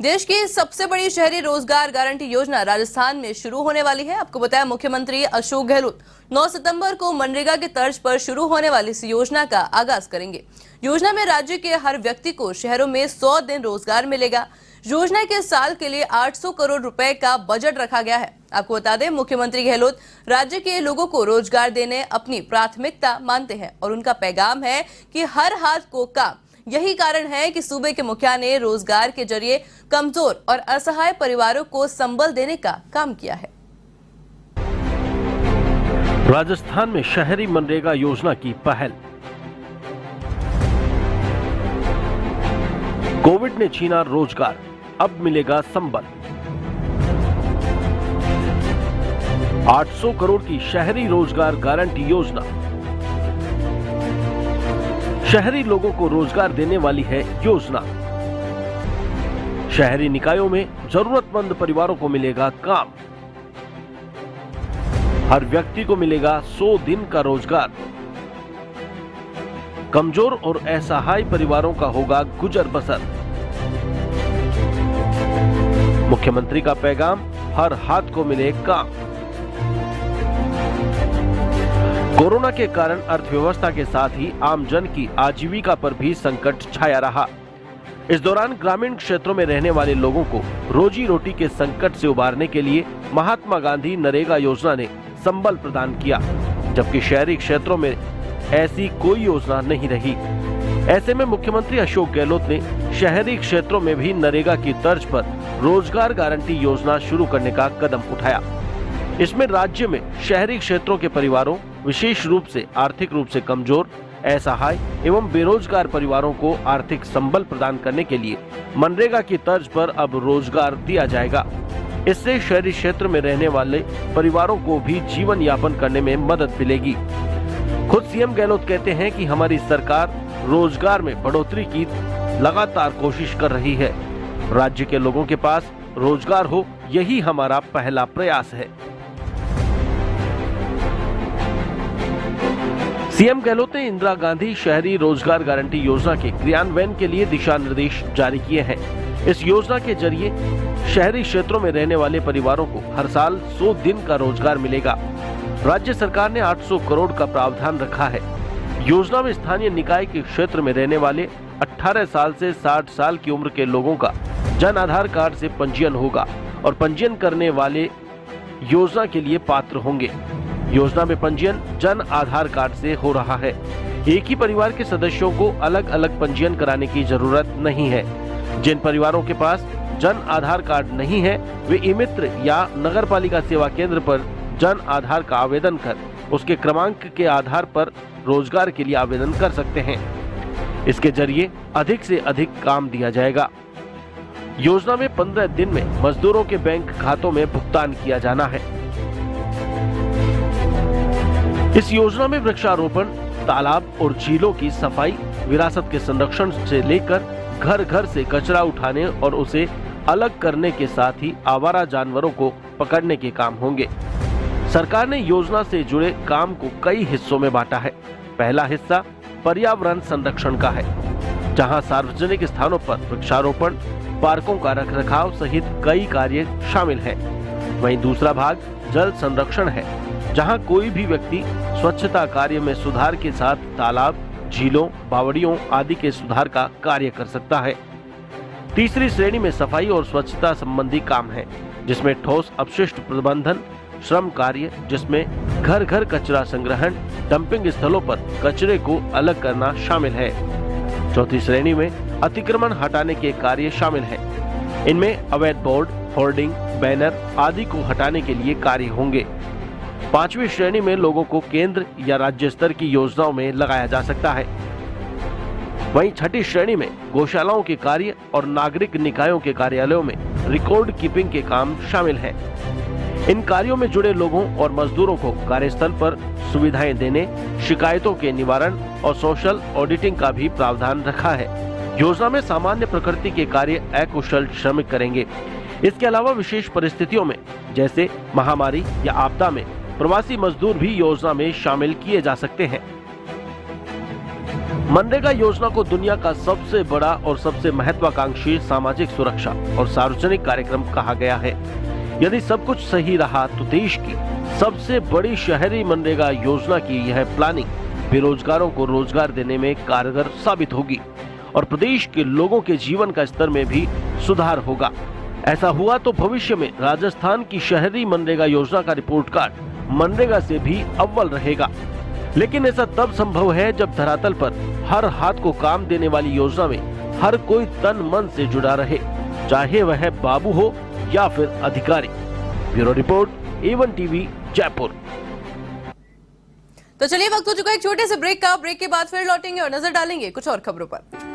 देश की सबसे बड़ी शहरी रोजगार गारंटी योजना राजस्थान में शुरू होने वाली है। आपको बताया, मुख्यमंत्री अशोक गहलोत 9 सितंबर को मनरेगा की तर्ज पर शुरू होने वाली इस योजना का आगाज करेंगे। योजना में राज्य के हर व्यक्ति को शहरों में 100 दिन रोजगार मिलेगा। योजना के साल के लिए 800 करोड़ रुपए का बजट रखा गया है। आपको बता दें, मुख्यमंत्री गहलोत राज्य के लोगों को रोजगार देने अपनी प्राथमिकता मानते हैं और उनका पैगाम है कि हर हाथ को काम। यही कारण है कि सूबे के मुखिया ने रोजगार के जरिए कमजोर और असहाय परिवारों को संबल देने का काम किया है। राजस्थान में शहरी मनरेगा योजना की पहल। कोविड ने छीना रोजगार, अब मिलेगा संबल। 800 करोड़ की शहरी रोजगार गारंटी योजना शहरी लोगों को रोजगार देने वाली है योजना। शहरी निकायों में जरूरतमंद परिवारों को मिलेगा काम। हर व्यक्ति को मिलेगा 100 दिन का रोजगार। कमजोर और असहाय परिवारों का होगा गुजर बसर। मुख्यमंत्री का पैगाम, हर हाथ को मिले काम। कोरोना के कारण अर्थव्यवस्था के साथ ही आम जन की आजीविका पर भी संकट छाया रहा। इस दौरान ग्रामीण क्षेत्रों में रहने वाले लोगों को रोजी रोटी के संकट से उबारने के लिए महात्मा गांधी नरेगा योजना ने संबल प्रदान किया, जबकि शहरी क्षेत्रों में ऐसी कोई योजना नहीं रही। ऐसे में मुख्यमंत्री अशोक गहलोत ने शहरी क्षेत्रों में भी नरेगा की तर्ज पर रोजगार गारंटी योजना शुरू करने का कदम उठाया। इसमें राज्य में शहरी क्षेत्रों के परिवारों, विशेष रूप से आर्थिक रूप से कमजोर, असहाय एवं बेरोजगार परिवारों को आर्थिक संबल प्रदान करने के लिए मनरेगा की तर्ज पर अब रोजगार दिया जाएगा। इससे शहरी क्षेत्र में रहने वाले परिवारों को भी जीवन यापन करने में मदद मिलेगी। खुद सीएम गहलोत कहते हैं कि हमारी सरकार रोजगार में बढ़ोतरी की लगातार कोशिश कर रही है। राज्य के लोगों के पास रोजगार हो, यही हमारा पहला प्रयास है। सीएम गहलोत ने इंदिरा गांधी शहरी रोजगार गारंटी योजना के क्रियान्वयन के लिए दिशा निर्देश जारी किए हैं। इस योजना के जरिए शहरी क्षेत्रों में रहने वाले परिवारों को हर साल 100 दिन का रोजगार मिलेगा। राज्य सरकार ने 800 करोड़ का प्रावधान रखा है। योजना में स्थानीय निकाय के क्षेत्र में रहने वाले 18 साल से 60 साल की उम्र के लोगों का जन आधार कार्ड से पंजीयन होगा और पंजीयन करने वाले योजना के लिए पात्र होंगे। योजना में पंजीयन जन आधार कार्ड से हो रहा है। एक ही परिवार के सदस्यों को अलग अलग पंजीयन कराने की जरूरत नहीं है। जिन परिवारों के पास जन आधार कार्ड नहीं है, वे ई-मित्र या नगर पालिका सेवा केंद्र पर जन आधार का आवेदन कर उसके क्रमांक के आधार पर रोजगार के लिए आवेदन कर सकते हैं। इसके जरिए अधिक से अधिक काम दिया जाएगा। योजना में 15 दिन में मजदूरों के बैंक खातों में भुगतान किया जाना है। इस योजना में वृक्षारोपण, तालाब और झीलों की सफाई, विरासत के संरक्षण से लेकर घर घर से कचरा उठाने और उसे अलग करने के साथ ही आवारा जानवरों को पकड़ने के काम होंगे। सरकार ने योजना से जुड़े काम को कई हिस्सों में बांटा है। पहला हिस्सा पर्यावरण संरक्षण का है, जहां सार्वजनिक स्थानों पर वृक्षारोपण, पार्कों का रखरखाव सहित कई कार्य शामिल हैं। वहीं दूसरा भाग जल संरक्षण है, जहां कोई भी व्यक्ति स्वच्छता कार्य में सुधार के साथ तालाब, झीलों, बावड़ियों आदि के सुधार का कार्य कर सकता है। तीसरी श्रेणी में सफाई और स्वच्छता संबंधी काम है, जिसमें ठोस अपशिष्ट प्रबंधन, श्रम कार्य, जिसमें घर घर कचरा संग्रहण, डंपिंग स्थलों पर कचरे को अलग करना शामिल है। चौथी श्रेणी में अतिक्रमण हटाने के कार्य शामिल हैं। इनमें अवैध बोर्ड, होर्डिंग, बैनर आदि को हटाने के लिए कार्य होंगे। पांचवी श्रेणी में लोगों को केंद्र या राज्य स्तर की योजनाओं में लगाया जा सकता है। वहीं छठी श्रेणी में गौशालाओं के कार्य और नागरिक निकायों के कार्यालयों में रिकॉर्ड कीपिंग के काम शामिल हैं। इन कार्यों में जुड़े लोगों और मजदूरों को कार्यस्थल पर सुविधाएं देने, शिकायतों के निवारण और सोशल ऑडिटिंग का भी प्रावधान रखा है। योजना में सामान्य प्रकृति के कार्य अकुशल श्रमिक करेंगे। इसके अलावा विशेष परिस्थितियों में, जैसे महामारी या आपदा में, प्रवासी मजदूर भी योजना में शामिल किए जा सकते हैं। मनरेगा योजना को दुनिया का सबसे बड़ा और सबसे महत्वाकांक्षी सामाजिक सुरक्षा और सार्वजनिक कार्यक्रम कहा गया है। यदि सब कुछ सही रहा तो देश की सबसे बड़ी शहरी मनरेगा योजना की यह प्लानिंग बेरोजगारों को रोजगार देने में कारगर साबित होगी और प्रदेश के लोगों के जीवन का स्तर में भी सुधार होगा। ऐसा हुआ तो भविष्य में राजस्थान की शहरी मनरेगा योजना का रिपोर्ट कार्ड मनरेगा से भी अव्वल रहेगा। लेकिन ऐसा तब संभव है जब धरातल पर हर हाथ को काम देने वाली योजना में हर कोई तन मन से जुड़ा रहे, चाहे वह बाबू हो या फिर अधिकारी। Bureau report, A1 TV, Jaipur. तो चलिए वक्त हो चुका है एक छोटे से ब्रेक का। ब्रेक के बाद फिर लौटेंगे और नजर डालेंगे कुछ और खबरों पर।